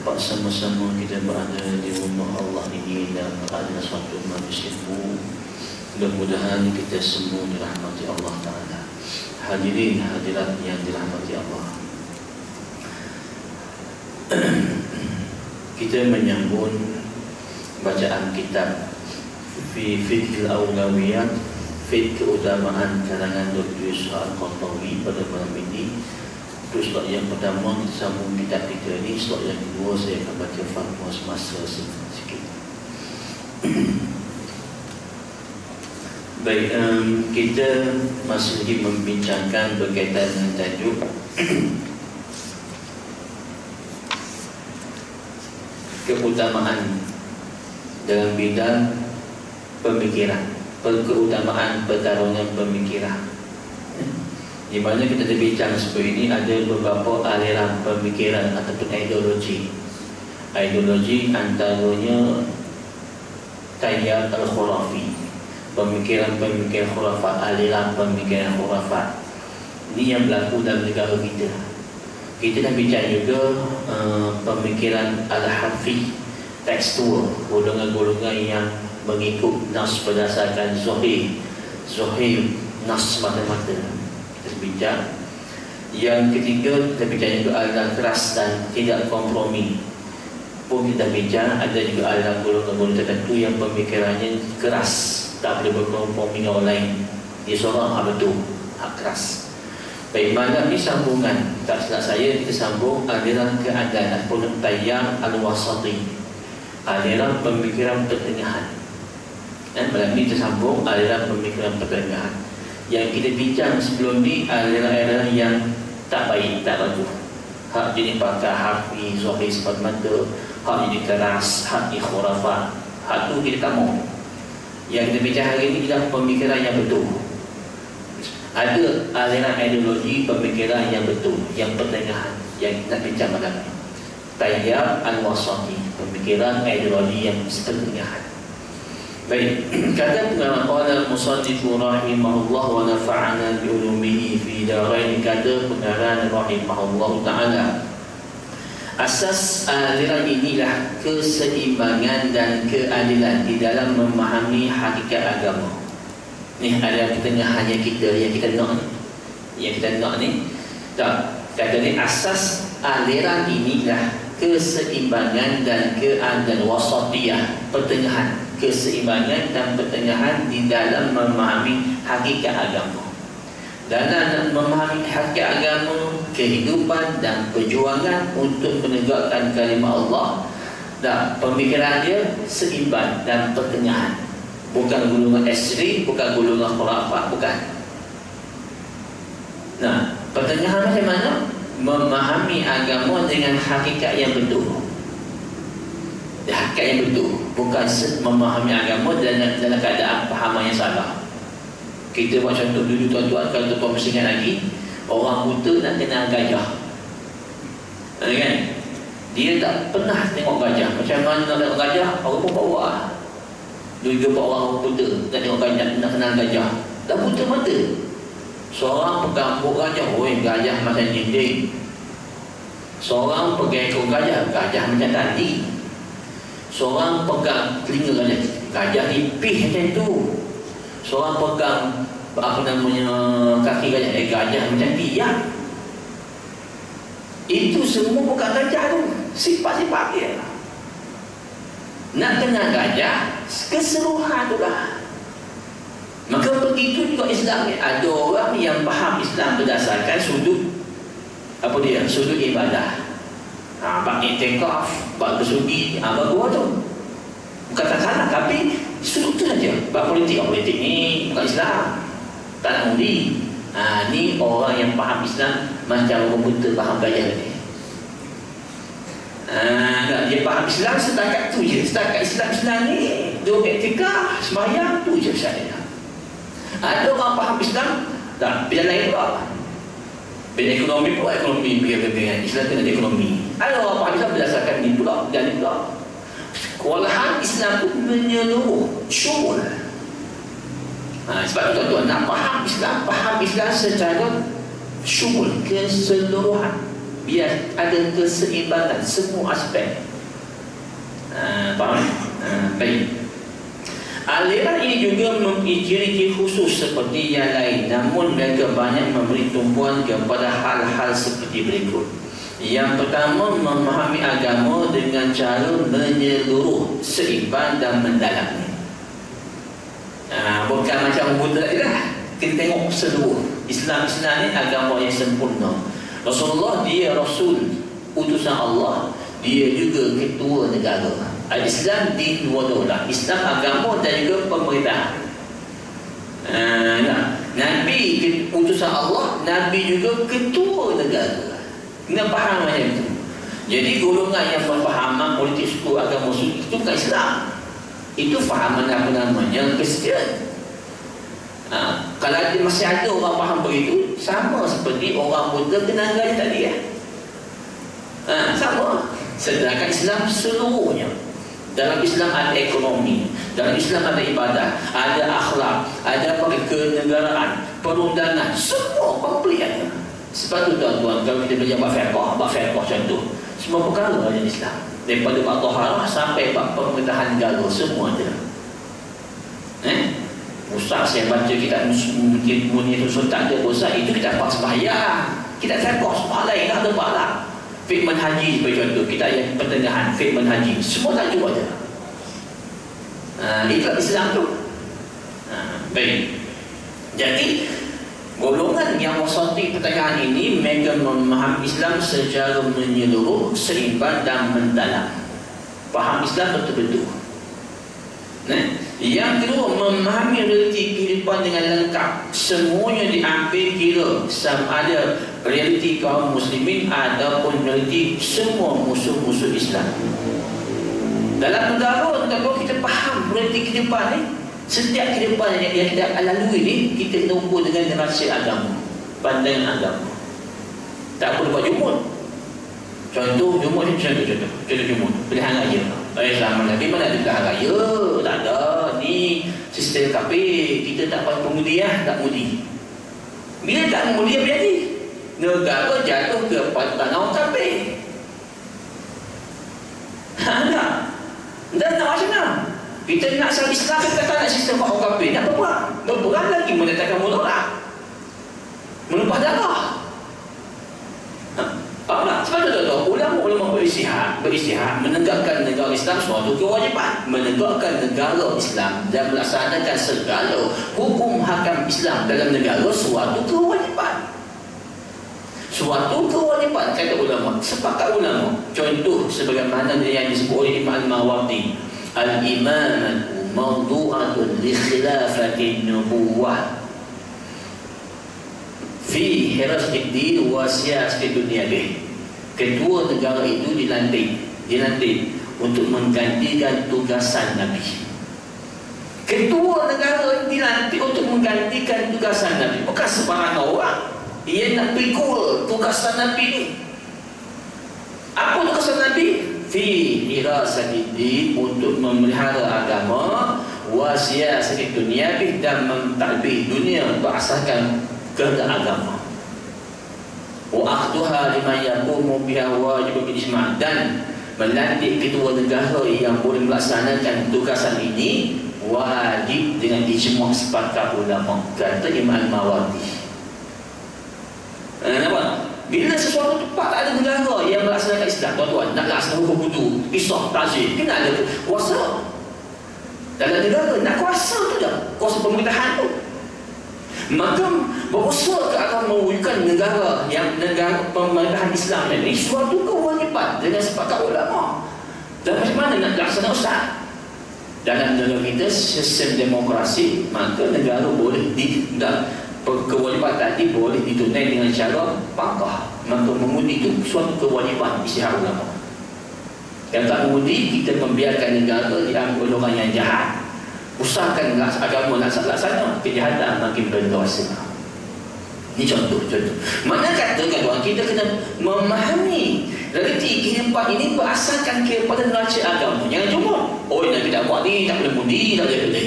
dapat sama-sama kita berada di rumah Allah ini dan adalah suatu majlis ilmu. Mudah-mudahan kita semua dirahmati Allah Ta'ala. Hadirin hadirat yang dirahmati Allah, kita menyambung bacaan kitab Fi Fiqhil Awlawiyat, Fiqh Keutamaan karangan Dr. Yusuf Al-Qaradawi pada malam ini. Untuk slot yang pertama kita sambung kitab kita ini. Slot yang kedua saya akan baca fatwa semasa sikit. Baik, kita masih lagi membincangkan berkaitan dengan tajuk keutamaan dalam bidang pemikiran, keutamaan pertarungan pemikiran. Di mana kita terbincang seperti ini, ada beberapa aliran pemikiran ataupun ideologi. Ideologi antaranya Tayyar Al-Khurafi, pemikiran-pemikiran khurafat, aliran pemikiran khurafat. Ini yang berlaku dalam negara kita. Kita dah bincang juga pemikiran Al-Hafi, tekstual, golongan-golongan yang mengikut nas berdasarkan Zuhir nas semata-mata. Kita bincang. Yang ketiga kita bincang juga aliran keras dan tidak kompromi. Pun kita bincang ada juga aliran golongan-golongan tertentu yang pemikirannya keras, tak boleh berkompromi dengan orang lain. Dia seorang hak betul, hak keras. Baik, malam ni sambungan, tak silap saya kita sambung aliran keadilan ataupun Tayyar Al-Wasati, aliran pemikiran pertengahan. Dan malam ni kita sambung aliran pemikiran pertengahan. Yang kita bincang sebelum ni aliran-aliran yang tak baik, tak bagus. Hak jenis pakar Hafiz, Zuhir semata-mata, hak jenis keras, hak jenis khurafat. Hak tu kita tak mau. Yang kita bincang hari ini adalah pemikiran yang betul. Ada aliran ideologi pemikiran yang betul, yang pertengahan, yang kita bincang malam ini. Tayyar Al-Wasati, pemikiran ideologi yang pertengahan. Baik, kata pengarang qala al-musannifu rahimahullah wa nafa'ana bi ulumihi fi darain, kata pengarang rahimahullah ta'ala, asas aliran inilah keseimbangan dan keadilan di dalam memahami hakikat agama. Ni aliran pertengahan yang kita nak ni. Yang kita nak ni. Tak, kata ni asas aliran inilah keseimbangan dan keadilan, wasatiyah, pertengahan, keseimbangan dan pertengahan di dalam memahami hakikat agama. Dalam memahami hakikat agama, kehidupan dan perjuangan untuk menegakkan kalimah Allah, dan pemikiran dia seimbang dan pertengahan. Bukan golongan ekstrim, bukan golongan khurafat, bukan. Nah, pertengahan macam mana? Memahami agama dengan hakikat yang betul. Hakikat yang betul, bukan memahami agama dalam keadaan pahaman yang salah. Kita buat contoh dulu tuan-tuan, kalau tuan-tuan mesti ingat lagi, orang buta nak kenal gajah. Kan? Dia tak pernah tengok gajah. Macam mana nak tengok gajah? Orang pun bawa. Dulu jumpa orang buta nak tengok gajah, nak kenal gajah. Dah buta mata. Seorang pegang buk gajah, oi gajah macam dinding. Seorang pegang ekor gajah, gajah macam tadi. Seorang pegang telinga gajah, gajah nipis macam tu. Seorang pegang kaki gajah, gajah macam tiang. Itu semua bukan gajah tu, sifat-sifat dia. Nak kenal gajah, keseluruhan tu lah. Maka begitu juga Islam ni. Ada orang yang faham Islam berdasarkan sudut sudut ibadah. Bab i'tikaf, bab bersugi, bagus tu. Bukan tak salah, tapi sudut tu saja. Bab politik ni bukan Islam, tak nak undi. Ni orang yang faham Islam macam orang buta faham gajah ni. Dia faham Islam setakat tu je. Setakat Islam ni, dia i'tikaf, sembahyang tu je misalnya. Ada orang faham Islam tak, bidang lain pula. Bidang ekonomi pula, ekonomi biar Islam kena ekonomi. Ada orang faham Islam berdasarkan ni pula, bidang ni pula. Kewalahan Islam tu menyeluruh, syumul. Sebab tu tuan-tuan nak faham Islam secara syumul, keseluruhan. biar ada keseimbangan semua aspek. Faham? Baik. Aliran ini juga memiliki ciri khusus seperti yang lain, namun mereka banyak memberi tumpuan kepada hal-hal seperti berikut. Yang pertama, memahami agama dengan cara menyeluruh, seimbang dan mendalam. Bukan macam mutlak lah. Kita tengok seluruh. Islam ni agama yang sempurna. Rasulullah dia Rasul, utusan Allah. Dia juga ketua negara. Islam din wa daulah. Islam agama dan juga pemerintahan. Nabi utusan Allah, Nabi juga ketua negara. Kena faham macam itu. Jadi golongan yang berfahaman politik suku, agama suku itu bukan Islam. Itu fahaman apa namanya Kristian. Kalau masih ada orang faham begitu, sama seperti orang Buddha kenangan tadi ya. Sama. Sedangkan Islam seluruhnya. Dalam Islam ada ekonomi, dalam Islam ada ibadah, ada akhlak, ada kenegaraan, perundangan, semua komplit ada. Sebab tu tuan-tuan, kalau kita belajar bab fiqh contoh, semua perkara ada di Islam. Daripada bab taharah sampai bab pemerintahan negara, semua ada. Ustaz saya baca kitab Munir Sultan ada Ustaz, itu kita dapat sembahyang. Kita fiqh semua lain lah, ada pahala. Fiqh manhaji sebagai contoh, kita yang pertengahan fiqh manhaji, semua tak ada. Itulah Islam tu. Baik. Jadi golongan yang wasati pertengahan ini mereka memahami Islam secara menyeluruh, seimbang dan mendalam. Faham Islam betul-betul. Yang kedua, memahami realiti kehidupan dengan lengkap. Semuanya diambil kira, sama ada realiti kaum muslimin ataupun realiti semua musuh-musuh Islam. Dalam negara kita faham realiti kehidupan ni. Setiap kehidupan yang kita lalui ni, kita kena ukur dengan rahsia agama, pandangan agama. Tak perlu buat jumut. Contoh jumut ni, contoh jumut pilihan raya. Selama Nabi mana ada pilihan raya? Tak ada. Ni sistem kafir. Kita tak pakai pemudi tak mudi. Bila tak mudi apa jadi? Negara jatuh ke patutan orang kafir. Dan nak macam mana? Kita nak asal Islam, kita tak nak sistem orang kafir. Nak berperang lagi mendatangkan mudarat, menumpah darah. Sebab tu ulama beristihad menegakkan negara Islam suatu kewajipan. Menegakkan negara Islam dan melaksanakan segala hukum hakam Islam dalam negara suatu kewajipan. Suatu kewajipan, kata ulama, sepakat ulama. Contoh sebagaimana yang disebut oleh Imam Al-Mawardi, al-imamatu mawdu'atun li khilafatin nubuwah fi hirasati din wa siyasati dunia bih. Ketua negara itu dilantik untuk menggantikan tugasan Nabi. Ketua negara dilantik untuk menggantikan tugasan Nabi. Bukan sembarang orang. Ia nak pikul tugasan Nabi ni. Apa tugasan Nabi? Fi hirasati din, untuk memelihara agama, wa siyasati dunia bih, dan mentadbir dunia berdasarkan kehendak agama. Wa akhduha liman yaqumu biha wajib bil ijma', dan melantik ketua negara yang boleh melaksanakan tugasan ini wajib dengan ijma' sepakat ulama, kata Imam Al-Mawardi. Nampak? Bila sesuatu tempat tak ada negara yang melaksanakan Islam, tuan-tuan, nak laksanakan hukum wudu, qisas, ta'zir, kena ada kuasa. Dalam negara nak kuasa tu dah, kuasa pemerintahan tu. Maka berusaha ke akan mewujudkan negara yang negara pemerintahan Islam ini suatu kewajipan dengan sepakat ulama. Dan macam mana nak laksana Ustaz? Dalam negara kita sistem demokrasi, maka negara boleh kewajipan tadi boleh ditunai dengan cara pangkah. Maka mengundi itu suatu kewajipan istihad ulama. Yang tak mengundi, kita membiarkan negara diambil orang yang jahat. Usahakan agama laksana, kejahatan makin berkuasa. Ini contoh. Mana katakan orang kita kena memahami realiti kehidupan ini berasaskan kepada neraca agama. Jangan cuma Nabi tak buat ni, tak boleh mundi, tak boleh.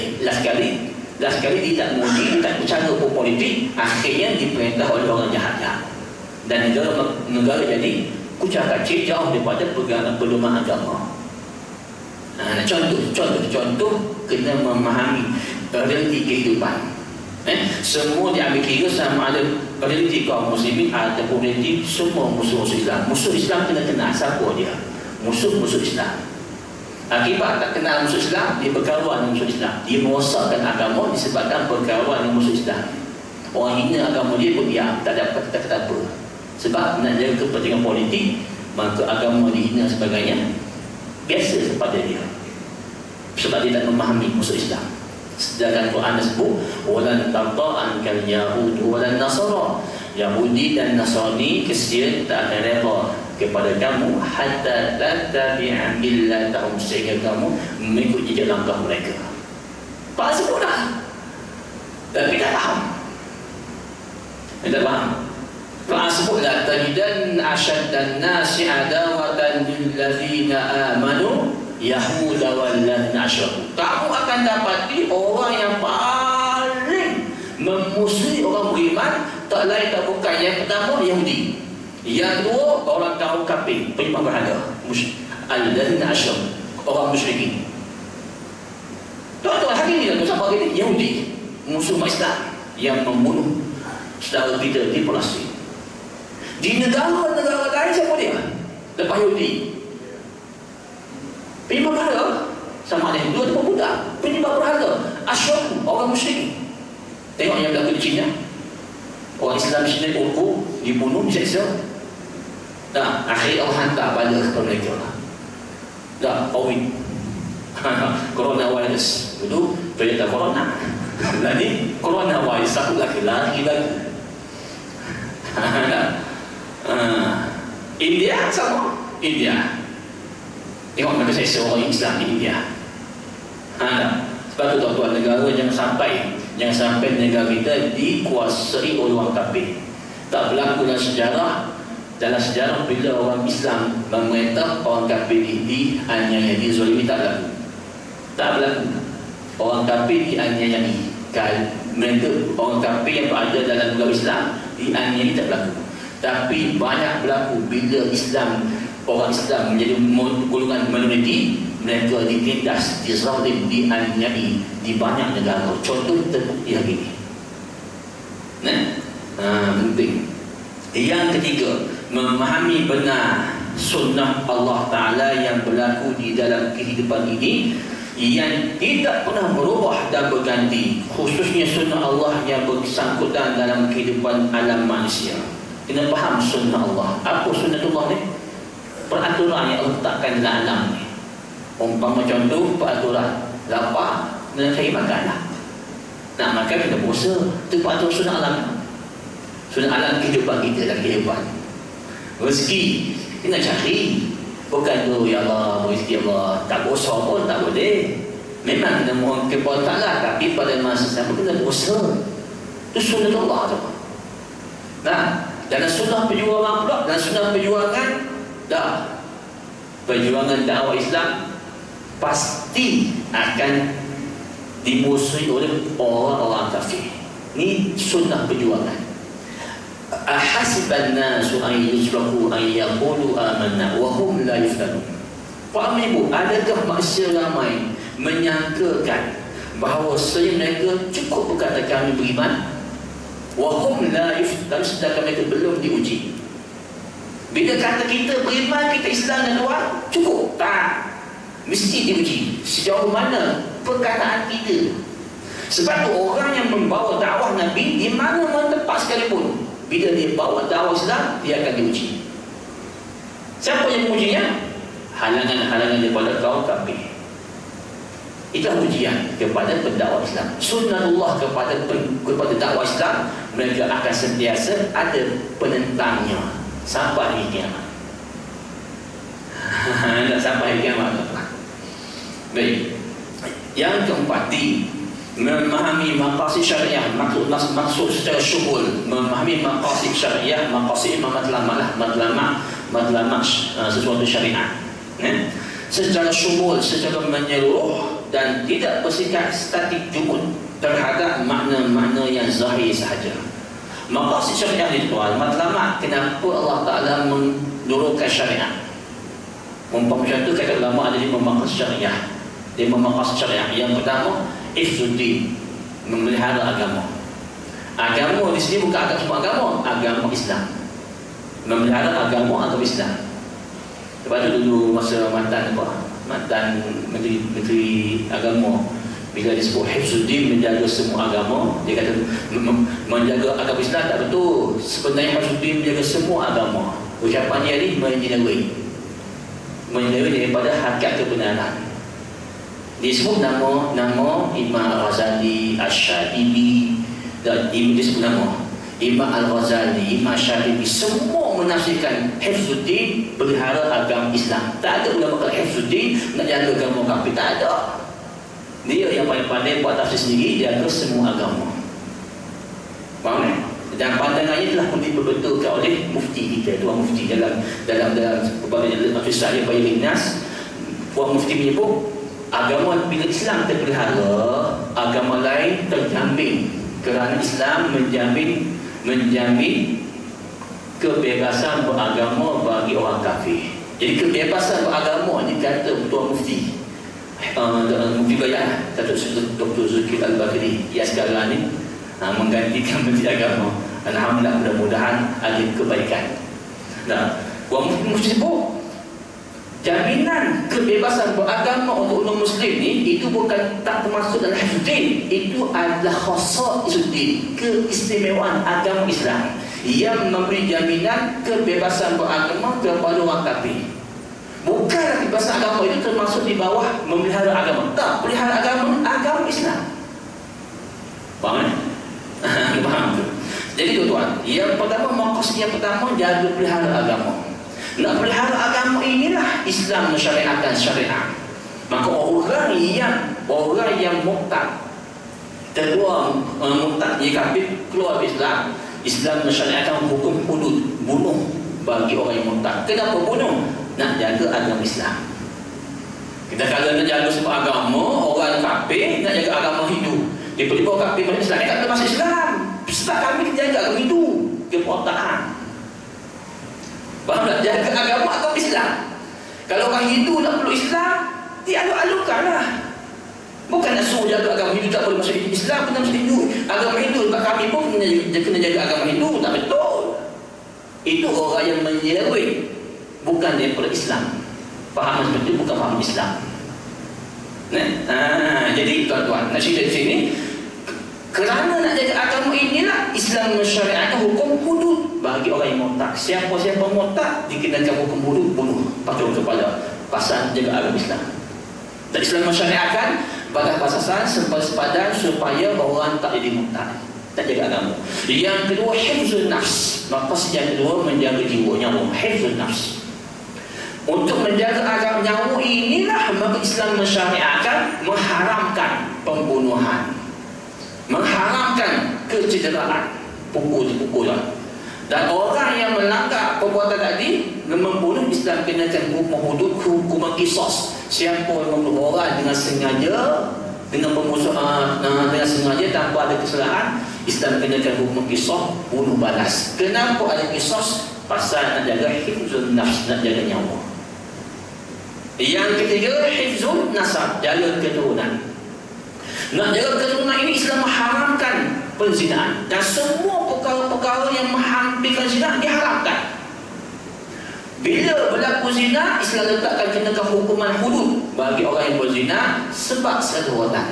Last sekali dia tak mundi, tak bercara politik, akhirnya diperintah oleh orang jahat. dan negara jadi kucak-kacir jauh daripada pedoman agama. Contoh kena memahami realiti kehidupan. Semua diambil kira sama ada realiti kaum muslimin ataupun realiti semua musuh-musuh Islam. Musuh Islam kena kenal siapa dia, musuh-musuh Islam. Akibat tak kenal musuh Islam, dia berkawan dengan musuh Islam. Dia merosakkan agama disebabkan berkawan dengan musuh Islam. Orang hina agama dia pun diam, tak dapat kata apa. Sebab nak jaga kepentingan politik, maka agama dihina sebagainya biasa kepada dia, sebab dia tak memahami musuh Islam. Sedangkan Quran sebut walan tarda'an kal yahud walan nasara, Yahudi dan Nasrani kesian tak akan reda kepada kamu hatta tattabi'a millatahum, sehingga kamu mengikut jejak langkah mereka. Pak sebutlah tapi tak faham. Tak faham. Pak sebutlah tajidan asyaddan nasi adawatan lil ladzina amanu yahuda wal ladzina asyraku. Kamu akan dapati orang yang paling memusuhi orang beriman tak lain tak bukan yang pertama Yahudi, yang dua orang kaum kafir penyembah berhala, al-ladzina asyraku, orang musyrikin. Tuan-tuan hari ini siapa ini? Yahudi, musuh Islam yang membunuh saudara kita di Palestin. Di negara-negara lain siapa dia? Lepas Yahudi penyembah berhala, sama ada Hindu atau Buddha, penyembah berhala, asyraku, orang musyrik. Tengok yang berlaku di China, orang Islam di China dibunuh, diseksa. Akhir Allah hantar bala kepada mereka. COVID, coronavirus. Dulu berita corona, lah ni coronavirus, satu lagi. India sama, India. Tengok mereka seksa orang Islam di India. Sebab tu tuan-tuan, negara jangan sampai negara kita dikuasai oleh orang kafir. Tak berlaku dalam sejarah bila orang Islam memerintah orang kafir dianiaya, dizalimi, tak berlaku. Orang kafir dianiayai. Mereka orang kafir yang berada dalam negara Islam dianiaya, tak berlaku. Tapi banyak berlaku bila orang Islam menjadi golongan minoriti, mereka ditindas, dizalim, dianiayai di banyak negara. Contoh terbukti hari ini. Penting. Yang ketiga, memahami benar sunnah Allah Ta'ala yang berlaku di dalam kehidupan ini, yang tidak pernah berubah dan berganti, khususnya sunnah Allah yang bersangkutan dalam kehidupan alam manusia. Kena faham sunnah Allah. Apa sunnatullah ni? Peraturan yang Allah letakkan dalam alam ni. Umpama contoh peraturan lapar dan cari makan lah. Nak makan kena puasa. Itu peraturan sunnah alam. Sunnah alam kehidupan kita dan kehidupan. Rezeki kena cari. Bukan tu ya Allah, rezeki Allah tak puasa pun tak boleh. Memang kena mohon kepada Allah, tapi pada masa sama kena puasa. Itu sunnah Allah tu. Dalam sunnah perjuangan pula, dalam sunnah perjuangan perjuangan dakwah Islam pasti akan dimusuhi oleh orang-orang kafir. Ini sunnah perjuangan. Ahasiban nasu an yusraku an yaqulu amanna wa hum la yuftanun. Faham ibu, adakah manusia ramai menyangkakan bahawa mereka cukup berkata kami beriman, wa hum la yuftanun, sedangkan mereka belum diuji. Bila kata kita beriman, kita Islam dan luar, cukup? Tak. Mesti diuji. Sejauh mana perkataan kita. Sebab tu orang yang membawa dakwah Nabi di mana-mana tempat sekalipun, bila dia bawa dakwah Islam, dia akan diuji. Siapa yang mengujinya? Halangan-halangan daripada kaum kafir. Itulah ujian kepada pendakwah Islam. Sunnatullah kepada dakwah Islam, mereka akan sentiasa ada penentangnya sampai hari kiamat. Tak sampai hari kiamat. Baik. Yang keempat, memahami maqasid syariah, maksud secara syuhul, memahami maqasid syariah, maqasid matlamat sesuatu syariat, secara syuhul, secara menyeluruh, dan tidak bersikap statik jumud terhadap makna-makna yang zahir sahaja. Maqasid syariah ni tuan, matlamat kenapa Allah Ta'ala menurunkan syariah. Macam tu kata ulama ada 5 maqasid syariah. 5 maqasid syariah. Yang pertama, hifzuddin, memelihara agama. Agama di sini bukan agama semua agama Islam. Memelihara agama Islam. Lepas tu dulu masa mantan Menteri Agama, bila disebut hifzuddin, menjaga semua agama, dia kata menjaga agama Islam tak betul. Sebenarnya hifzuddin menjaga semua agama. Ucapan dia ni menyeruai daripada hakikat kebenaran. Disebut nama Imam Al-Ghazali, Asy-Syatibi, dan disebut nama Imam Al-Ghazali, Imam Syatibi, semua menafsirkan hifzuddin pelihara agama Islam. Tak ada ulama kata hifzuddin nak jaga agama kafir, tak ada. Dia yang paling pandai buat tafsir sendiri, jaga semua agama. Faham tak? Dan pandangannya telah pun diperbetulkan oleh mufti kita, Tuan Mufti dalam kisah yang Bayan Nas. Tuan Mufti menyebut agama bila Islam terpelihara, agama lain terjamin, kerana Islam menjamin kebebasan beragama bagi orang kafir. Jadi kebebasan beragama ni kata Tuan Mufti Mufti Bayan, Datuk Dr. Zulkifli Al-Bakri yang sekarang ni menggantikan Menteri Agama. Alhamdulillah, mudah-mudahan ada kebaikan. Nah, Mufti sebut jaminan kebebasan beragama untuk umat Muslim ni, itu bukan tak termasuk dalam hifzuddin. Itu adalah khasa'isuddin, keistimewaan agama Islam yang memberi jaminan kebebasan beragama kepada orang kafir. Bukan kebebasan agama itu termasuk di bawah memelihara agama. Tak, pelihara agama Islam. Faham kan? Faham tu. Jadi tuan-tuan, yang pertama, maqasid yang pertama, jaga pelihara agama. Nak pelihara agama inilah Islam mensyariatkan syariat. Maka orang yang murtad, keluar murtad, dia kafir, keluar Islam, Islam mensyariatkan hukum hudud, bunuh bagi orang yang murtad. Kenapa bunuh? Nak jaga agama Islam. Kita kalau nak jaga sebab agama orang kafir, nak jaga agama Hindu, tiba-tiba orang kafir masuk Islam, tak ada masuk Islam. Sebab kami jaga agama Hindu, kepotaan. Faham tak? Jaga agama Islam. Kalau orang Hindu nak peluk Islam, dialuk-alukkanlah. Bukan nak suruh jaga agama Hindu tak boleh masuk Islam, kena masuk Hindu. Agama Hindu, sebab kami pun kena jaga agama Hindu, tak betul. Itu orang yang menyerui, bukan daripada Islam. Faham seperti itu bukan faham Islam. Jadi tuan-tuan, nak cerita di sini, kerana nak jaga agama inilah Islam mensyariatkan hukum hudud bagi orang yang murtad. Siapa-siapa murtad dikenakan hukum hudud, bunuh, patung kepala, pasal jaga agama Islam. Dan Islam mensyariatkan batas-batasan sepadan supaya orang tak jadi murtad, tak jaga agama. Yang kedua, hifzun nafs. Maqsad yang kedua, menjaga jiwa, nyawa, hifzun nafs. Untuk menjaga agama nyawa inilah maka Islam mensyariatkan mengharamkan pembunuhan, mengharamkan kecederaan, pukul-pukulan. Dan orang yang melanggar perbuatan tadi, membunuh, Islam kenakan hukum hudud, hukuman qisas. Siapa yang membunuh orang dengan sengaja, dengan pemusuhan, dengan sengaja tanpa ada kesalahan, Islam kenakan hukum qisas, bunuh balas. Kenapa ada qisas? Pasal nak jaga hifzun nafs, nak jaga nyawa. Yang ketiga, hifzun nasab, jaga keturunan. Nak jaga keturunan ini, Islam mengharamkan penzinaan. Dan semua perkara-perkara yang menghampirkan zina diharamkan. Bila berlaku zina, Islam letakkan kenakan hukuman hudud bagi orang yang berzina sebab perbuatan.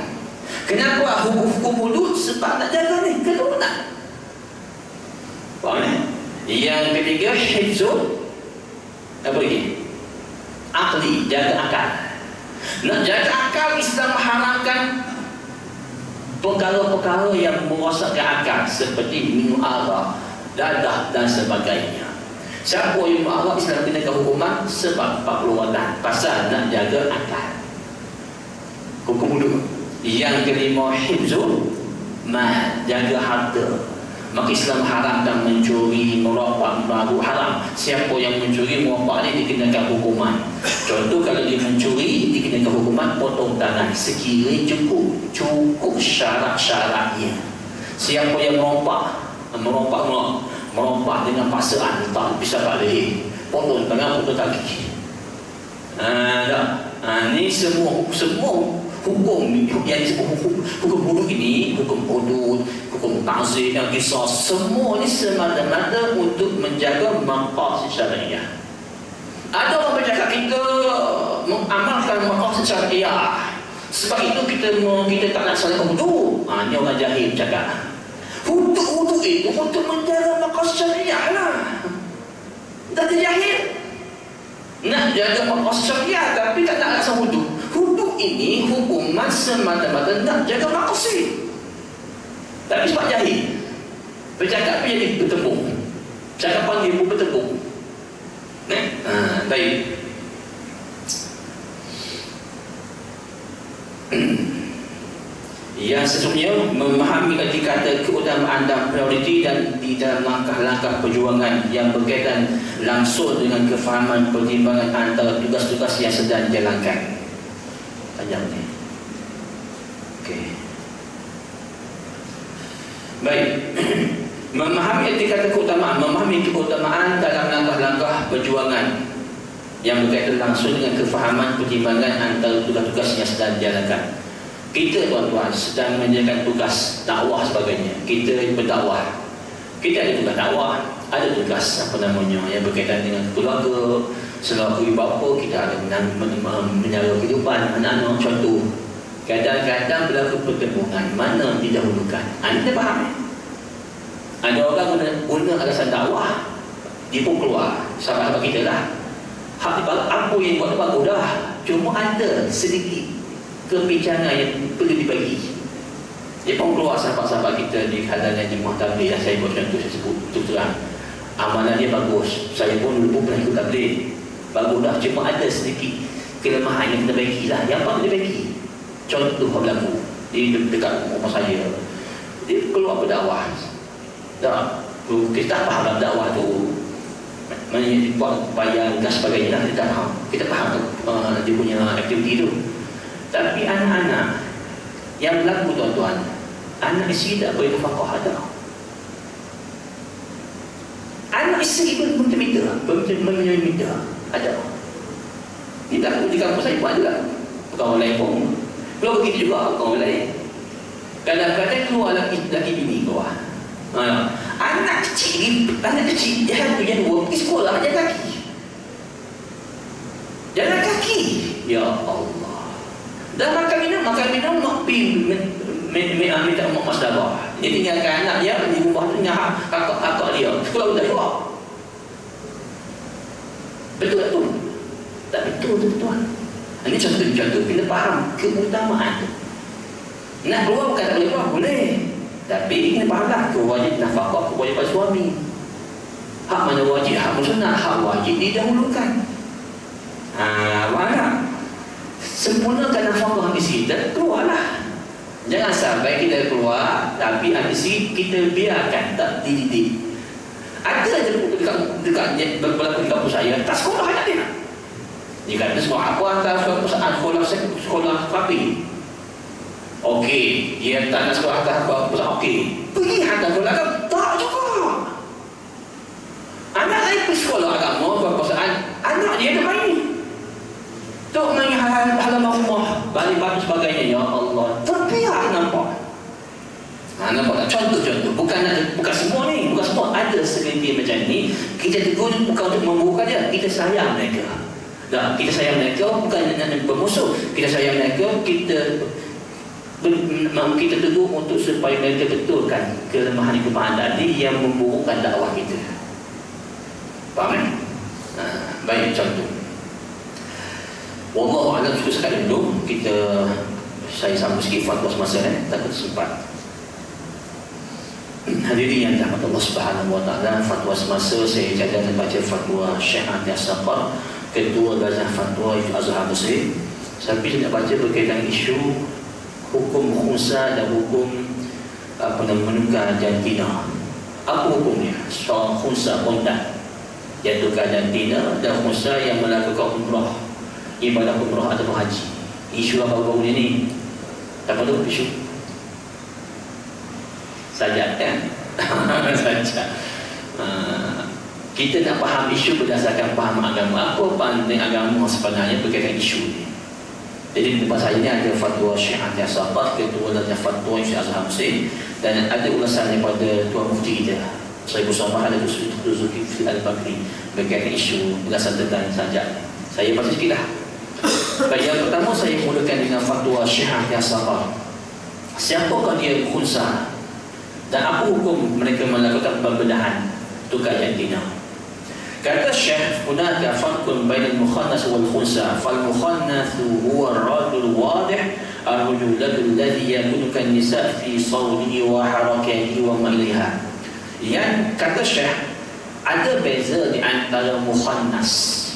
Kenapa hukum hudud? Sebab nak jaga ni keturunan. Faham ni? Yang ketiga, hifzun apa lagi? Akli, jaga akal. Nak jaga akal, Islam mengharamkan perkara-perkara yang merosakkan akal, seperti minum arak, dadah dan sebagainya. Siapa yang minum arak, Islam kenakan hukuman sebab perbuatan, pasal nak jaga akal. Hukum dulu. Yang kelima, hifzul mal, jaga harta. Maka Islam haramkan mencuri, merokok, mabuk, haram. Siapa yang mencuri, merokok ni dikenakan hukuman. Contoh, kalau dia mencuri, dikenakan hukuman potong tangan sekiranya cukup syarat-syaratnya. Siapa yang merokok, merompak dengan paksaan, tak bisa balik, potong tangan, potong kaki. Ini semua hukum yang disebut hukum hudud ini, hukum hudud, hukum ta'zir, yang qisas, semua ini semata-mata untuk menjaga maqasid syariah. Ada orang bercakap kita mengamalkan maqasid syariah, sebab itu kita tak nak salat hudud. Ini orang jahil cakap. Hudud itu untuk menjaga maqasid syariah lah. Tak jahil. Nak jaga maqasid syariah tapi tak nak rasa hudud. Hudud ini hukuman semata-mata nak jaga maqasid. Tapi sebab jahil, bercakap apa jadi bertepuk, cakapan dia pun bertepuk. Baik. Yang sesungguhnya memahami erti kata keutamaan dan prioriti dan di dalam langkah-langkah perjuangan yang berkaitan langsung dengan kefahaman pertimbangan antara tugas-tugas yang sedang dijalankan. Panjang ni. Okey. Baik. Memahami erti kata keutamaan, memahami keutamaan dalam langkah-langkah perjuangan yang berkaitan langsung dengan kefahaman pertimbangan antara tugas-tugas yang sedang dijalankan. Kita tuan-tuan sedang menjalankan tugas dakwah sebagainya. Kita berdakwah. Kita ada tugas dakwah, ada tugas yang berkaitan dengan keluarga. Selaku ibu bapa, kita ada menjaga kehidupan anak-anak. Contoh, kadang-kadang berlaku pertempuran, mana didahulukan. Anda faham? Ada orang guna alasan dakwah, dia pun keluar. Sahabat-sahabat kita lah, apa yang buat bagus dah, cuma ada sedikit kebincangan yang perlu dibagi. Dia pun keluar sahabat-sahabat kita di hadapan jemaah tabligh. Saya buat contoh, saya sebut terang, amalan dia bagus, saya pun dulu pernah ikut tabligh, bagus dah, cuma ada sedikit kelemahan yang kita bagi lah. Yang apa kita bagi? Contoh berlaku di dekat rumah saya, dia keluar berdakwah. Tak, kita faham dakwah tu buat bayar gas sebagainya lah, kita faham. Kita faham dia punya aktiviti tu. Tapi anak-anak yang berlaku tuan-tuan, anak isteri tak boleh nafkah ada. Anak isteri pun minta ada. Ini tak di kampus saya pun ada lah. Kawan lain pun kalau begitu juga kawan lain. Kadang-kadang keluar laki bini keluar. Anak kecil dia harus yang dua pergi sekolah jalan kaki. Ya Allah. Dan makan minum mak minta mak masdabah. Dia tinggalkan anak dia di rumah tu dengan kakak dia. Sekolah udah keluar. Betul tak tu? Tak betul tuan. Ini contoh kita faham keutamaan tu. Nak keluar bukan tak boleh keluar, boleh. Tapi ini pahala kewajib nafkah, kewajipan suami. Hak mana wajib, hak mana sunat, hak wajib didahulukan. Mana? Sempurnakan nafkah isteri kita, keluarlah. Jangan sampai kita keluar tapi isteri kita biarkan tak dididik. Ada je dekat berlaku di kampus saya, tak sekolah anak dia. Dia kata sekolah apa, hantar sekolah rapi. Okey, dia tak nak sekolah hantar apa, okey, pergi hantar sekolah agama. Tak juga. Anak saya pergi sekolah agama, perkosaan, anak dia ada main. Tok main halaman rumah, balik batu sebagainya. Ya Allah, terbiar nampak. Nampak tak? Contoh, bukan semua ni, bukan semua. Ada segelintir macam ni. Kita tegur bukan untuk membuka dia, kita sayang mereka. Dan kita sayang mereka bukan nak bermusuh. Kita sayang mereka, kita tegur untuk supaya mereka betulkan kelemahan tadi yang memburukkan dakwah kita. Faham? Baik, contoh. Wallahu a'lam. Cukup sekali dulu saya sambung sikit fatwa semasa takut sempat. Hadirin yang dirahmati Allah Subhanahu wa taala, fatwa semasa saya cadang baca fatwa Syekh Ahmad As-Saqar, Ketua Gazah Fatwa Azhar Muslim. Sampai saya nak baca berkaitan isu hukum khunsa dan hukum menukar jantina. Apa hukumnya? Soal khunsa kontak yang tukar jantina dan khunsa yang melakukan umrah, ibadah umrah atau haji. Isu apa baru ni? Tak tahu isu sajak kan? saja. Kita nak faham isu berdasarkan faham agama. Apa penting agama sebenarnya berkaitan isu ni. Jadi di tempat saya ni ada fatwa Syekh Anti Asaqat, ketua dan fatwa Syekh Azhar Musim, dan ada ulasan daripada Tuan Mufti kita Sayyid Musabah ada Zulkifli Al-Bakri berkaitan isu ulasan tentang sajak. Saya baca sikit lah. Baik, yang pertama saya mulakan dengan fatwa Syekh Anti Asaqat. Siapakah dia khunsa dan apa hukum mereka melakukan pembedahan tukar jantina? Kata Syekh, hunaka farqun bainal mukhannas wal khunsa. Fal mukhannas huwa ar-rajul wadih ar-rajul alladhi yakunu kan nisa fi sawlihi wa harakatihi wa ma ilaiha. Yang kata Syekh, ada beza di antara mukhannas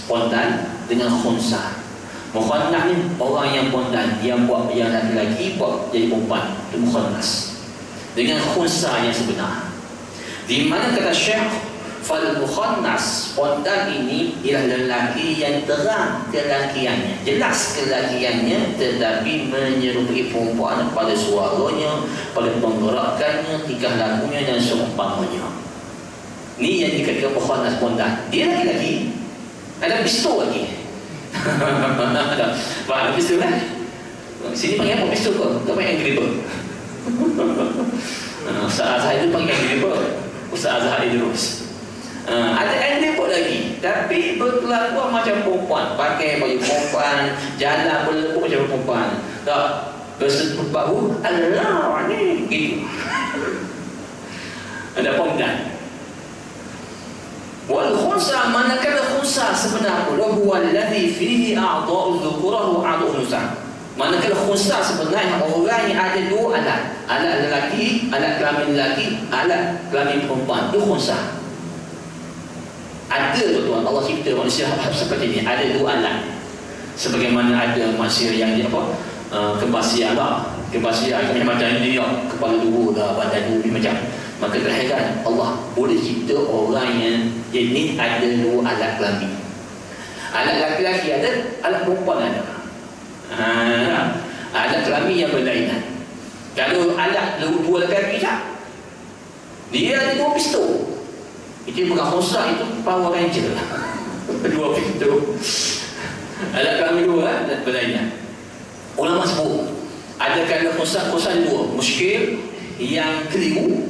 pondan dengan khunsa. Mukhannas ni orang yang pondan, yang buat yang laki-laki buat jadi perempuan, itu mukhannas. Dengan khunsa yang sebenar, di mana kata Syekh, fal mukhannas pondan ini ialah lelaki yang terang kelakiannya, jelas kelakiannya, tetapi menyerupai perempuan pada suaranya, pada penggerakannya, tingkah lakunya dan seumpamanya. Ni yang dikatakan mukhannas pondan. Dia laki-laki, ada pistol lagi. Faham pistol kan? Sini panggil apa pistol ke? Tak panggil gripper. Ustaz Azhar itu panggil gripper. Ustaz Azhar Idrus. Ada yang pun lagi, tapi berkelakuan macam perempuan, pakai baju perempuan, jalan berlepuk macam perempuan, tak bersentuh bahu, Allah ni gitu. Ada pondan. Wal khunsa, manakala khunsa sebenarnya huwa alladhi fihi a'dha'u dhukurah wa a'dha'u unsa. Manakala khunsa sebenarnya orang yang ada dua alat, alat lelaki, alat kelamin lelaki, alat kelamin perempuan, itu khunsa. Ada tuan, Allah cipta manusia seperti ini, ada dua alat. Sebagaimana ada manusia yang dia apa? Kebasian lah. Kebasian macam ini ya, kepala dua dah, badan dua macam. Maka kelahiran Allah boleh cipta orang yang ini ada dua alat kelamin. Alat laki-laki ada, alat perempuan ada. Alat kelamin yang berlainan. Kalau alat dua laki-laki tak, dia ada dua pistol. Itu bukan khunsa, itu Power Ranger. Dua pintu. Alat kelamin dua berlainan. Ulama sebut ada kala khunsa dua, muskil yang keliru,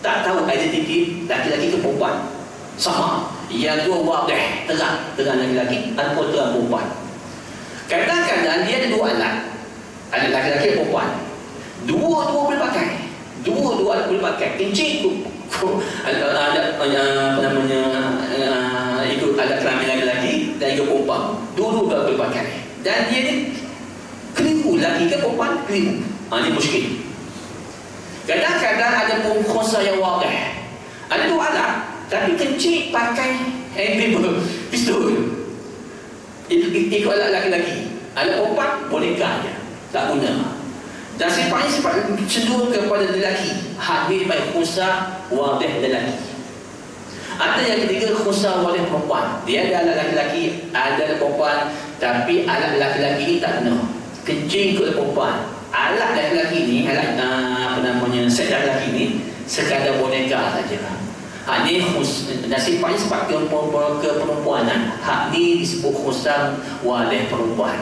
tak tahu identiti laki-laki ke perempuan. Sama, yang dua wadih, terang laki-laki ataupun terang perempuan. Kadang-kadang dia ada dua alat, alat laki-laki dan perempuan. Dua boleh pakai. Dua boleh pakai. Kencing ada apa namanya, ikut alat kelamin laki-laki dan ikut perempuan. Dua boleh pakai. Dan dia ni keliru, laki ke perempuan keliru. Ini muskil. Kadang-kadang ada khunsa yang wadih, ada dua alat, tapi kencing pakai handgripper, pistol. Ikut alat laki-laki. Alat perempuan boneka je, tak guna. Dan sifatnya sifat cenderung kepada lelaki. Hadir baik khunsa wadih lelaki. Ada yang ketiga khunsa wadih perempuan. Dia ada alat laki-laki, ada alat perempuan, tapi alat laki-laki ini tak guna. Kencing ke perempuan. Alat lelaki ni, alat apa namanya, set lelaki ni sekadar boneka saja. Hak ni sifatnya sebab keperempuanan. Hak ni disebut khunsa wadih perempuan.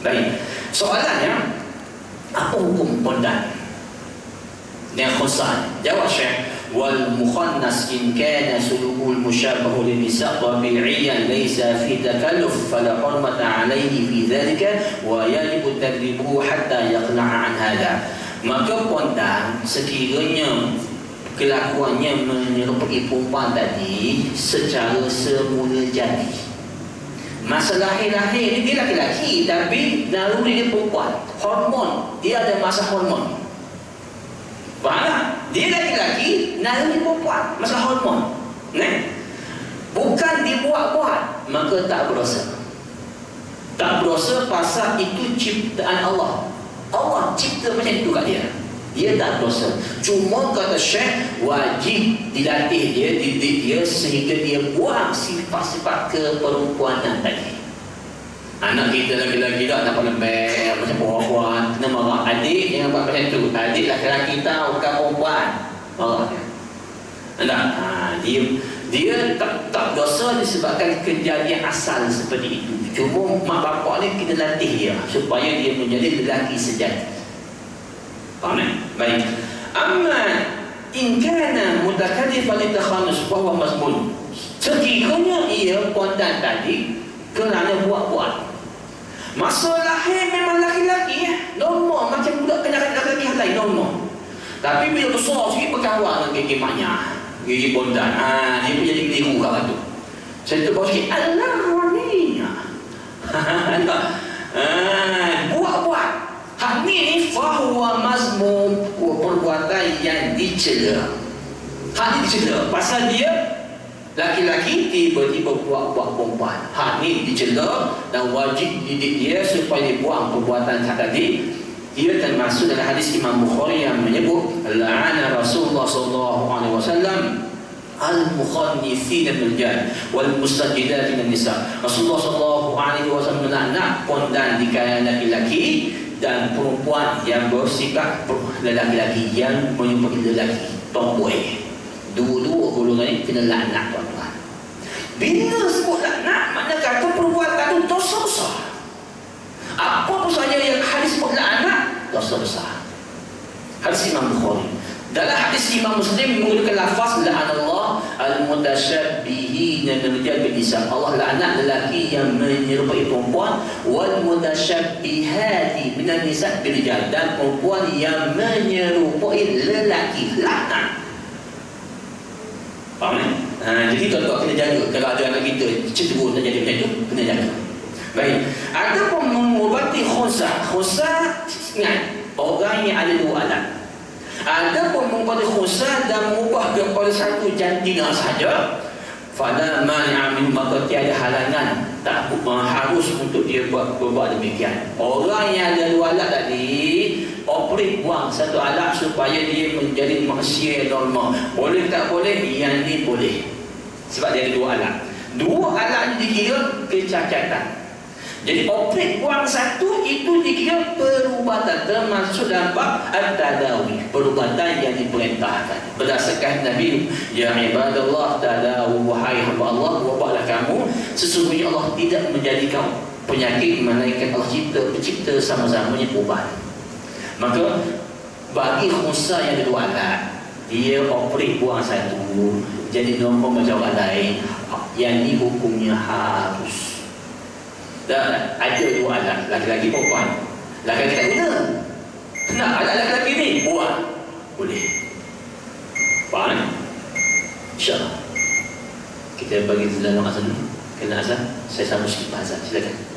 Baik, soalannya, apa hukum pondan dengan khunsa? Jawab Syekh, wal mukhannas in kana suluhul musyabahu lin nisa tabi'iyan laysa fi takalluf fala hurmata alayhi fi dhalika wa yajibu tadribuhu hatta yaqna'a an hadha. Maka pondan sekiranya kelakuannya menyerupai perempuan tadi secara semula jadi, masa lahir-lahir ni dia laki-laki tapi naluri dia perempuan, hormon dia ada masa hormon. Faham tak? Dia laki-laki, naluri perempuan, masalah hormon. Bukan dibuat-buat, maka tak berdosa. Tak berdosa pasal itu ciptaan Allah. Allah cipta macam itu kat dia. Dia tak berdosa. Cuma kata Syekh, wajib dilatih dia, didik dia sehingga dia buang sifat-sifat keperempuanan tadi. Anak kita lagi-lagi tak nampak lembek macam perempuan, kena marah. Adik jangan buat macam tu. Adik laki-laki tahu bukan perempuan, marah dia. Dia tak dosa disebabkan kejadian asal seperti itu. Cuma mak bapak ni kita latih dia supaya dia menjadi lelaki sejati. Faham tak? Baik. Amma in kana mutakallifan litakhanus fa huwa mazmun. Sekiranya ia pondan tadi kerana buat-buat. Masa lahir memang laki-laki normal macam budak kena laki-laki yang lain normal. Tapi bila besar sikit berkawan dengan gigi maknya, gigi pondan. Dia pun jadi keliru kawan tu. Saya tu bawa sikit Allah ni. Buat-buat. Hak ni fahuwa mazmum, perbuatan yang dicela. Hak ni dicela pasal dia laki-laki tiba-tiba buat perempuan. Hak ni dicela dan wajib didik dia supaya dia buang perbuatan tadi. Dia termasuk dalam hadis Imam Bukhari yang menyebut la'ana Rasulullah sallallahu alaihi wasallam al-mukhannifin al-rijal wal mustajidat min nisa. Rasulullah sallallahu alaihi wasallam melaknat pondan di kalangan laki-laki dan perempuan yang bersifat lelaki-laki, yang menyerupai lelaki, tomboy. Dua-dua golongan ini kena laknat tuan-tuan. Bila sebut laknat, makna kata perbuatan itu dosa besar. Apa saja yang hadis sebut laknat, dosa besar. Hadis Imam Bukhari. Dalam hadis Imam Muslim menggunakan lafaz la'anallah al-mutasyabbihina bil rijal bil nisa. Allah laknat lelaki yang menyerupai perempuan, wal mutasyabbihati minan nisa bil rijal, dan perempuan yang menyerupai lelaki, laknat. Faham tak? Jadi tuan-tuan kena jaga. Kalau ada anak kita cenderung nak jadi macam tu, kena jaga. Baik. Ada pun mengubati khunsa. Khunsa, ingat, orang yang ada dua alat. Ada pun mengubati khunsa dan mengubah kepada satu jantina saja. Fala mani'a min, maka tiada halangan, tak harus untuk dia berbuat demikian. Orang yang ada dua alat tadi, operate buang satu alat supaya dia menjadi manusia normal. Boleh tak boleh? Yang ni boleh. Sebab dia ada dua alat. Dua alat ni dikira kecacatan. Jadi operate buang satu itu dikira perubatan, termasuk dalam bab at-tadawi, perubatan yang diperintahkan berdasarkan Nabi. Ya ibadallah tadawu, wahai hamba Allah, wabaklah kamu, sesungguhnya Allah tidak menjadikan penyakit melainkan Allah pencipta sama-samanya ubat. Maka bagi khunsa yang ada dua alat, dia operate buang satu, jadi normal macam orang lain. Yang ni hukumnya harus. Dan ada dua alat, laki-laki perempuan. Laki-laki tak guna. Kena alat laki-laki ni buat. Boleh. Faham? InsyaAllah. Kita bagi dalam azan dulu. Kena azan, saya sambung sikit azan. Silakan.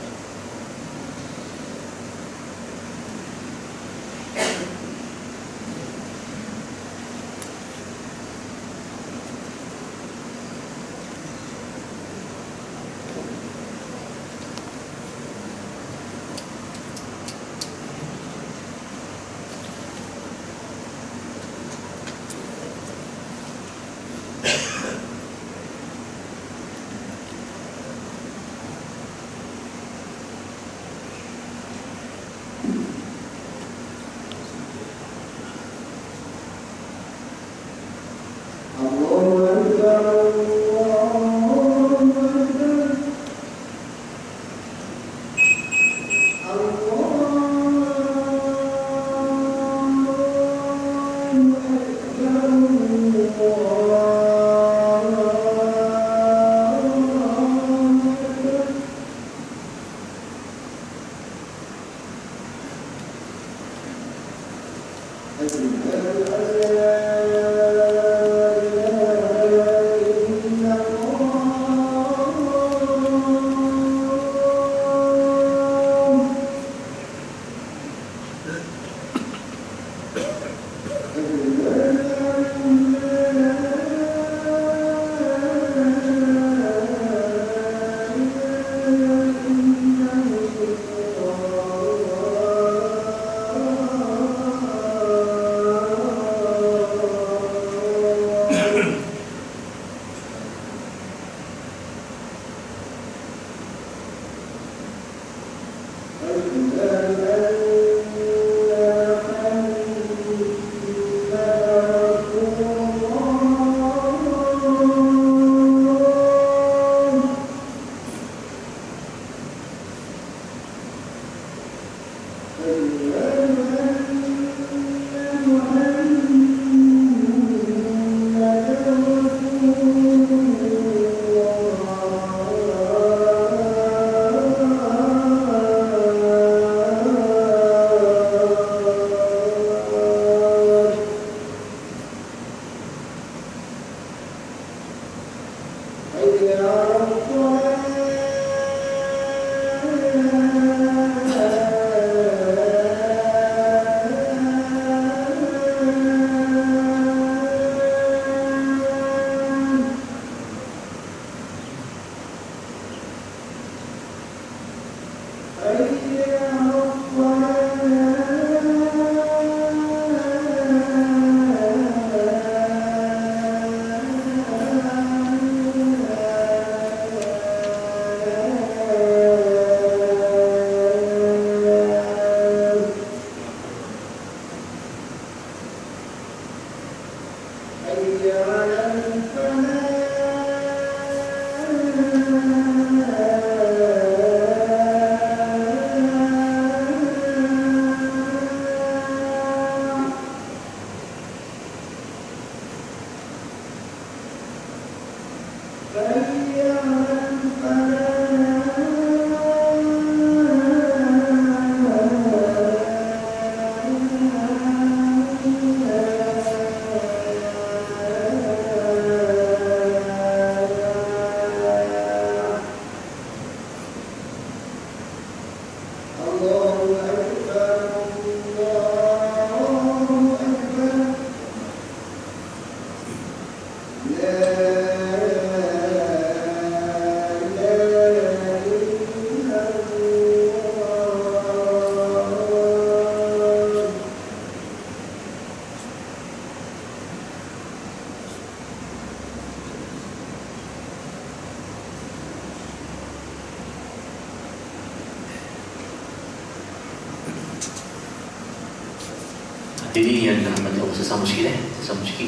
Ini yang dirahmati Allah sesama sikit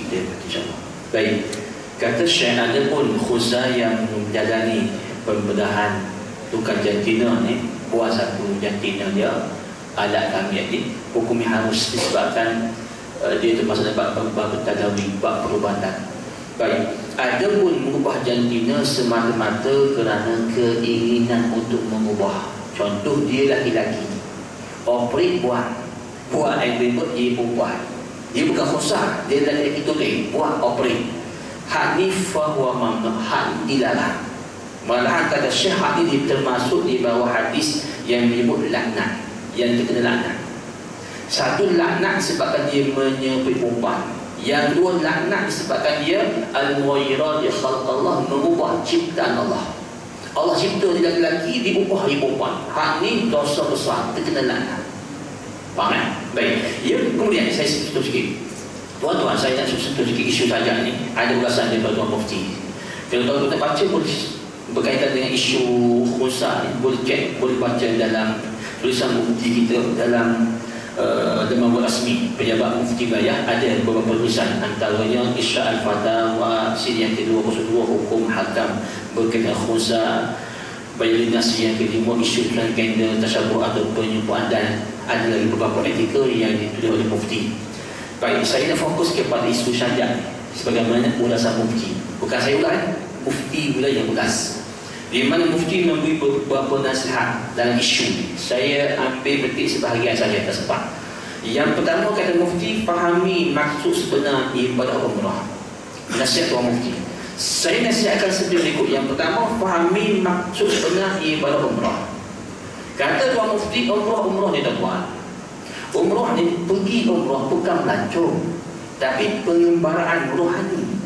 dia insya-Allah. Baik. Kata Syekh, ada pun khuzah yang menjalani pembedahan tukar jantina ni, buat satu jantina dia, alat kami ni, hukumnya harus disebabkan dia termasuk dapat bab tadawi, bab perubatan. Baik. Ada pun mengubah jantina semata-mata kerana keinginan untuk mengubah. Contoh dia laki-laki, operate buat air berikut dia perempuan, dia bukan khusah, dia lelaki tulis buat operate. Hak ni fahuwa mamnu, hak ni dilarang. Malahan kata Syekh, hak ni termasuk di bawah hadis yang menyebut laknat, yang terkena laknat. Satu, laknat sebabkan dia menyebut perempuan. Yang dua, laknat disebabkan dia al-mughayyirat di khalqallah, mengubah ciptaan Allah. Allah cipta dia lelaki, diubah dia perempuan. Hak ni dosa besar, terkena laknat. Faham kan? Baik. Ya, kemudian saya sentuh sikit. Tuan-tuan, saya nak sentuh sikit isu saja ni. Ada ulasan daripada Tuan Mufti. Kalau tuan-tuan kita baca boleh berkaitan dengan isu khusah ni, boleh cek, boleh baca dalam tulisan Mufti kita dalam Demam Rasmi Pejabat Mufti Bayah. Ada beberapa tulisan, antaranya Isya Al-Fatawa siri yang ke-22, hukum hakam berkaitan khusah. Bayar nasi yang kelima, isu transgender, tasyabuh atau penyumpaan, dan ada lagi beberapa artikel yang ditulis oleh Mufti. Baik, saya nak fokus kepada isu syajak sebagaimana ulasan Mufti. Bukan saya ulas, Mufti pula yang ulas. Di mana Mufti memberi beberapa nasihat dalam isu ini. Saya ambil petik sebahagian saja, tak sempat. Yang pertama, kata Mufti, fahami maksud sebenar ibadah umrah. Nasihat Tuan Mufti, saya nasihatkan seperti berikut. Yang pertama, fahami maksud sebenar ibadah umrah. Kata Tuan Mufti, umrah ni tuan-tuan, umrah ni pergi umrah bukan melancong, tapi pengembaraan rohani.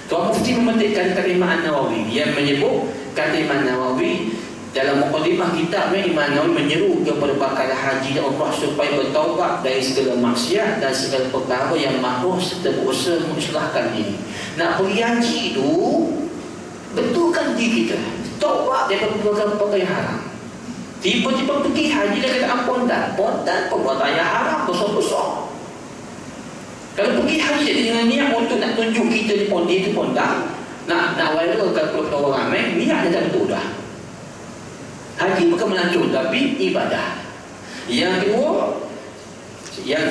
Tuan Mufti memetikkan kalimah An-Nawawi yang menyebut, kalimah Nawawi dalam mukadimah kitab Imam Nawawi menyeru kepada bakal haji dan umrah supaya bertaubat dari segala maksiat dan segala perkara yang makruh serta berusaha mengislahkan diri. Nak pergi haji itu betulkan diri kita, taubat daripada perkara-perkara yang haram. Tiba-tiba pergi haji dan kata pondan perbuatan yang haram besar-besar. Kalau pergi haji dengan niat untuk nak tunjuk kita ni pun dia tu pondan, nak viralkan kepada orang ramai, niat dia tak betul dah. Haji bukan melancong tapi ibadah. Yang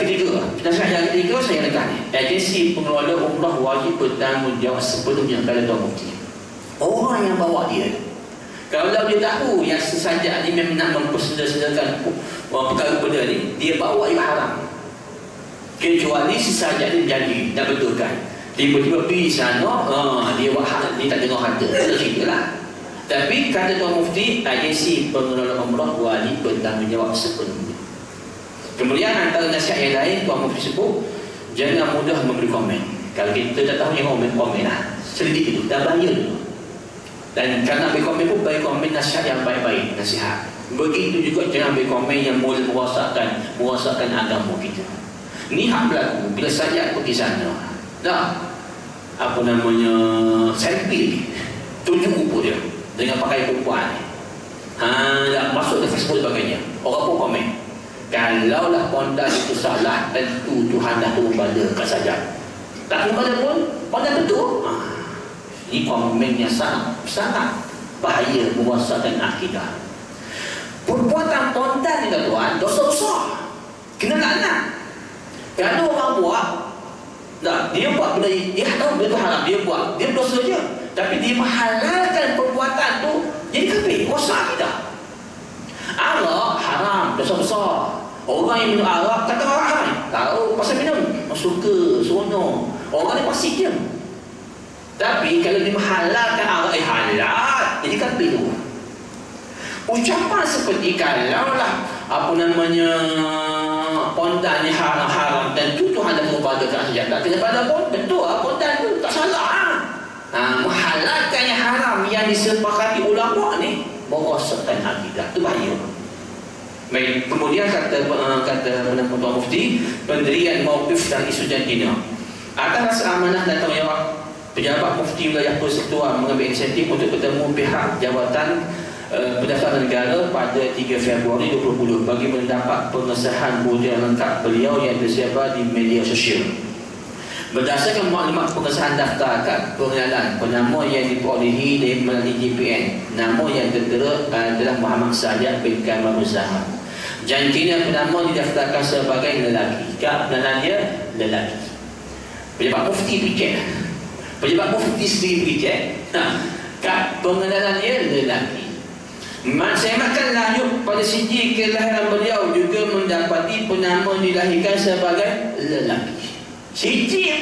ketiga, nasihat yang ketiga saya tekan ni, agensi pengelola umrah wajib bertanggungjawab sepenuhnya kepada Tuan Mufti. Orang yang bawa dia, kalau dia tahu yang sesajak ni memang nak mempersedakan perkara benda ni, dia bawa yang haram, kecuali sesajak ni jadi nak betulkan. Tiba-tiba pergi sana, dia buat hal, dia tak dengar kata, itu cerita lah. Tapi kata Tuan Mufti, agensi pengelola umrah wajib bertanggungjawab sepenuhnya. Kemudian antara nasihat yang lain Tuan Mufti sebut, jangan mudah memberi komen. Kalau kita tak tahu yang komen lah, selidik itu, dah bahaya dulu. Dan kalau beri komen pun, beri komen nasihat yang baik-baik, nasihat. Begitu juga jangan beri komen yang boleh merosakkan agama kita. Ni hak berlaku bila saja pergi sana. Dah, apa namanya, selfie, tunjuk rupa dia dengan pakai perempuan. Dah masuk ke Facebook dan sebagainya. Orang pun komen. Kalaulah pondan itu salah, tentu Tuhan dah turun bala kat saja. Tak turun bala pun, pondan betul. Ini komen yang sangat bahaya, merosakkan akidah. Perbuatan pondan ni tuan, dosa besar, kena laknat. Kalau orang buat, dia buat benda, dia tahu benda tu haram, dia buat, dia berdosa je. Tapi dia menghalalkan perbuatan tu, jadi kafir, rosak kita. Arak haram, dosa besar. Orang yang minum arak kata orang haram, tahu pasal minum, suka, seronok. Orang ni pasti je. Tapi kalau dia menghalalkan arak, halal, jadi kafir tu. Ucapan seperti kalaulah apa namanya pondan ni haram dan tu Tuhan dah berbada kat saja, tak kena pada pun betul lah, pondan tu tak salah. Menghalalkan yang haram yang disepakati ulama ni merosakkan akidah, tu bahaya. Baik, kemudian kata Tuan Mufti, pendirian mauqif dan isu jantina atas rasa amanah dan tanggungjawab pejabat mufti wilayah persekutuan mengambil inisiatif untuk bertemu pihak jabatan Pendaftaran Negara pada 3 Februari 2020 bagi mendapat pengesahan butiran lengkap beliau yang tersebar di media sosial. Berdasarkan maklumat pengesahan daftar kad pengenalan penama yang diperolehi melalui GPN, nama yang tertera adalah Muhammad Sajjad bin Kamal Muzaffar. Jantina penama didaftarkan sebagai lelaki. Kad pengenalan dia lelaki. Pejabat mufti pergi cek. Pejabat mufti sendiri pergi cek. Kad pengenalan dia lelaki. Saya makan lanjut pada siji kelahiran beliau juga mendapati penama dilahirkan sebagai lelaki. Siji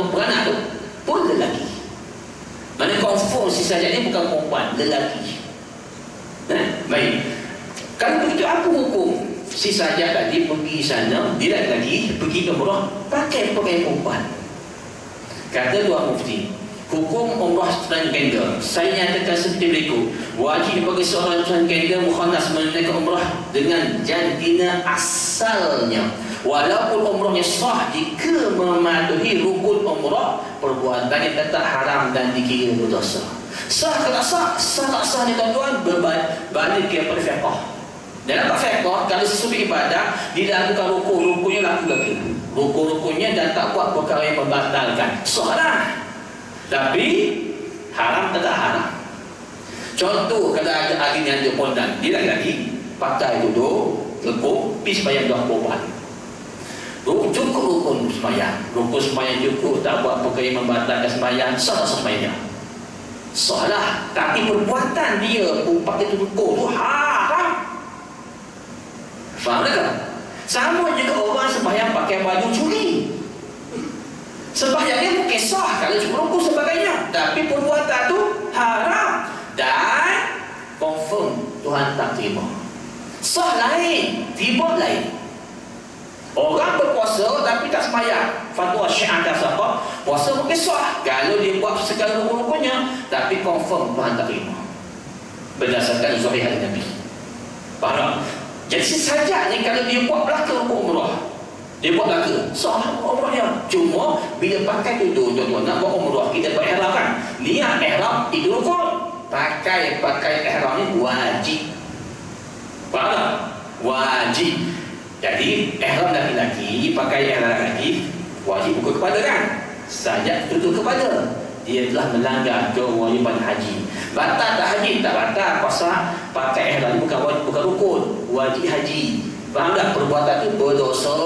beranak tu pun lelaki. Mana confirm si Sajjad ni bukan perempuan, lelaki. Baik. Kalau begitu apa hukum si Sajjad tadi pergi sana, dia lelaki pergi ke umrah pakai perempuan? Kata Tuan Mufti, hukum umrah transgender saya nyatakan seperti berikut. Wajib bagi seorang transgender mukhannas menunaikan umrah dengan jantina asalnya, walaupun umrahnya sah jika mematuhi rukun umrah, perbuatannya tetap haram dan dikira berdosa. Sah ke tak sah? Sah tak sah ni tuan-tuan berbalik kepada fiqh. Dalam fiqh, kalau sesuatu ibadah dilakukan rukun-rukunnya laku lagi, rukun-rukunnya dan tak buat perkara yang membatalkan, sah lah. Tapi haram tetap haram. Contoh kalau ada hari ni ada pondan, dia lagi pakai duduk lekuk pergi sembahyang 20 kali. Cukup rukun sembahyang, rukun sembahyang cukup, tak buat perkara yang membatalkan sembahyang, sah tak sah sembahyang? Sah lah. Tapi perbuatan dia pakai rukun tu haram. Faham tak? Sama juga orang sembahyang pakai baju curi. Sembahyang dia mungkin sah kalau cuma rukun sebagainya, tapi perbuatan tu haram dan confirm Tuhan tak terima. Sah lain, tiba lain. Orang berpuasa tapi tak sembahyang, fatwa Syiah tak siapa, puasa mungkin sah kalau dia buat segala rukun-rukunnya, tapi confirm Tuhan tak terima berdasarkan Sahih hadis Nabi. Faham? Jadi saja ni kalau dia buat belaka rukun umrah, dia buat belaka, sah umrahnya. Cuma bila pakai tudung, tuan-tuan nak buat umrah, kita buat ihram kan, niat ihram itu rukun. Pakai ihram ni wajib. Faham tak? Wajib. Jadi ihram lelaki, pakai ihram lelaki wajib buka kepala kan, saja tutup kepala, dia telah melanggar kewajiban haji. Batal tak haji? Tak batal, pasal pakai ihram ni bukan rukun, wajib haji. Faham tak? Perbuatan itu berdosa,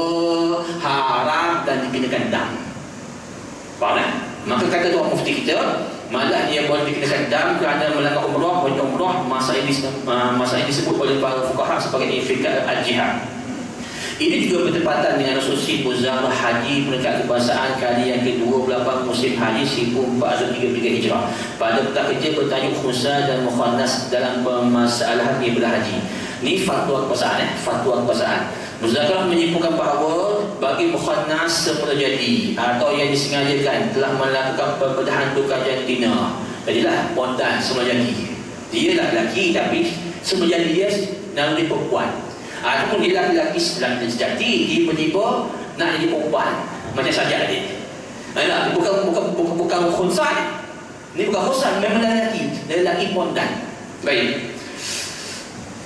haram dan dikenakan dam. Faham tak? Maka kata Tuan Mufti kita, malah dia boleh dikenakan dam kerana melanggar umrah. Umrah masa ini disebut oleh para fuqaha sebagai infikar al-jihad. Ini juga bertepatan dengan resolusi Muzakarah Haji Peringkat Kebangsaan kali yang ke-28 musim Haji 1433 Hijrah. Pada peta kerja bertajuk Khunsa dan Mukhannas dalam permasalahan ibadah haji. Ini fatwa kebangsaan, fatwa kebangsaan. Muzakarah menyimpulkan bahawa bagi mukhannas seperjadi atau yang disengajakan telah melakukan pembedahan tukar jantina. Jadilah pondan semula jadi. Dia lelaki tapi semula jadi dia naluri perempuan. Ataupun dia lelaki sejati, tiba-tiba nak jadi perempuan macam saja dia. Bukan khunsa. Ini bukan khunsa, memang lelaki pondan. Baik.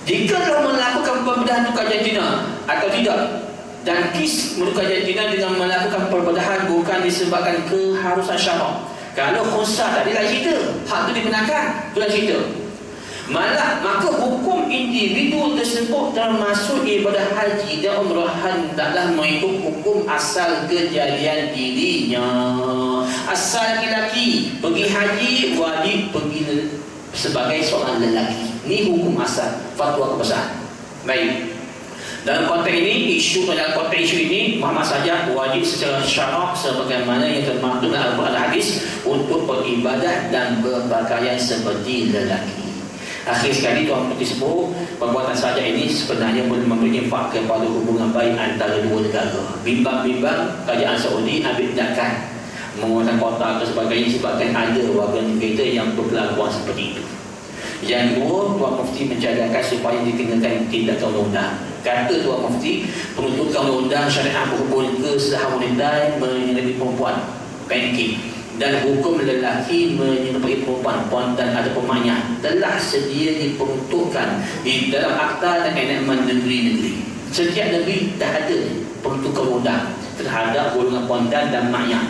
Jika telah melakukan pembedahan tukar jantina atau tidak, dan kis menukar jantina dengan melakukan pembedahan bukan disebabkan keharusan syarak. Kalau khunsa tak ada cerita, hak itu dibenarkan, itulah cerita. Malah maka hukum individu tersebut termasuk ibadah haji dan umrah hendaklah mengikut hukum asal kejadian dirinya. Asal lelaki pergi haji wajib pergi sebagai seorang lelaki. Ini hukum asal fatwa kebangsaan. Baik. Dalam konteks ini, dalam konteks isu ini, Muhammad saja wajib secara syarak sebagaimana yang termaktub dalam Al-Quran dan Hadis untuk beribadah dan berpakaian seperti lelaki. Akhir sekali Tuan Putih sebut, perbuatan saja ini sebenarnya boleh memberi impak kepada hubungan baik antara dua negara. Bimbang-bimbang kerajaan Saudi ambil tindakan mengeluarkan kotak dan sebagainya sebabkan ada warga negara yang berkelakuan seperti itu. Yang kedua, Tuan Mufti mencadangkan supaya dikenakan tindakan undang-undang. Kata Tuan Mufti, penuntutan undang-undang syariah berhubung ke sesama wanita menyerupai perempuan, banking, dan hukum lelaki menyerupai perempuan, pondan atau pemanyak telah sedia diperuntukkan di dalam akta dan enakmen negeri-negeri. Setiap negeri dah ada peruntukan undang terhadap golongan pondan dan manyak.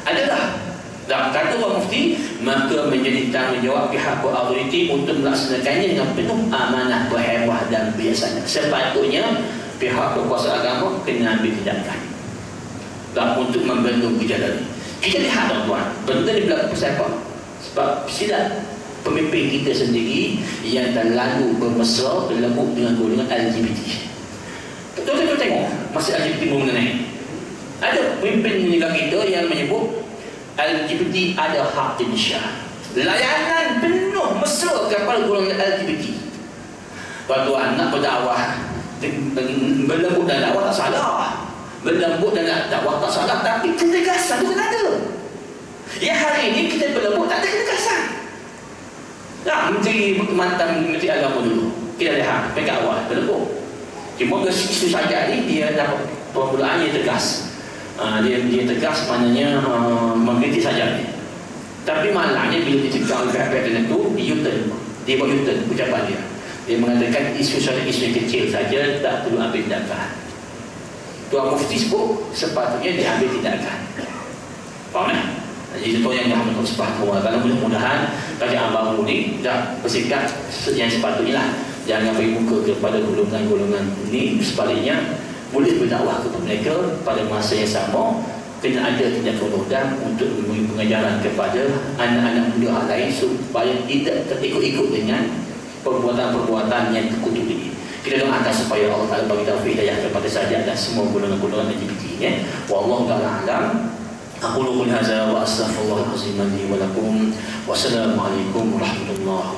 Adalah. Dan kata Tuan Mufti, maka menjadi tanggungjawab pihak berautoriti untuk melaksanakannya dengan penuh amanah, berhebah dan bijaksana. Sepatutnya pihak berkuasa agama kena ambil tindakan dan untuk membendung kejadian ini. Kita lihat tuan-tuan, benda ni berlaku pasal apa? Sebab silap pemimpin kita sendiri yang terlalu bermesra berlembut dengan golongan LGBT. Tuan-tuan tengok masa LGBT mengenai ada pemimpin negara kita yang menyebut LGBT ada hak Indonesia. Layanan penuh mesra kepada golongan LGBT. Tuan-tuan nak berdakwah, berlembut dan dakwah tak salah. Berlembut dan dakwah tak salah, tapi ketegasan itu tak ada. Ya hari ini kita berlembut tak ada ketegasan. Nah, mantan Menteri Agama dulu kita lihat mereka awal berlembut. Cuma isu saja ni dia dapat permulaannya tegas. Dia tegas maknanya mengkritik saja. Tapi malangnya bila dicegah oleh pihak tertentu, dia buat U-turn ucapan dia. Dia mengatakan isu kecil saja tak perlu ambil tindakan. Tuan Mufti sebut sepatutnya diambil tindakan. Faham tak? Jadi contoh yang dah sepatutnya. Kalau mudah-mudahan kerajaan baru ni dah bersikap yang sepatutnya lah. Jangan beri muka kepada golongan-golongan ini. Sebaliknya boleh berdakwah kepada mereka pada masa yang sama kena ada tindakan undang untuk memberi pengajaran kepada anak-anak muda lain supaya tidak terikut-ikut dengan perbuatan-perbuatan yang terkutuk ini. Kita doakan supaya Allah Ta'ala bagi taufik hidayah kepada sahaja dan semua golongan-golongan LGBT ya. Wallahu ta'ala alam. Aqulu qul hadza wa astaghfirullahal azim li wa lakum. Wassalamualaikum warahmatullahi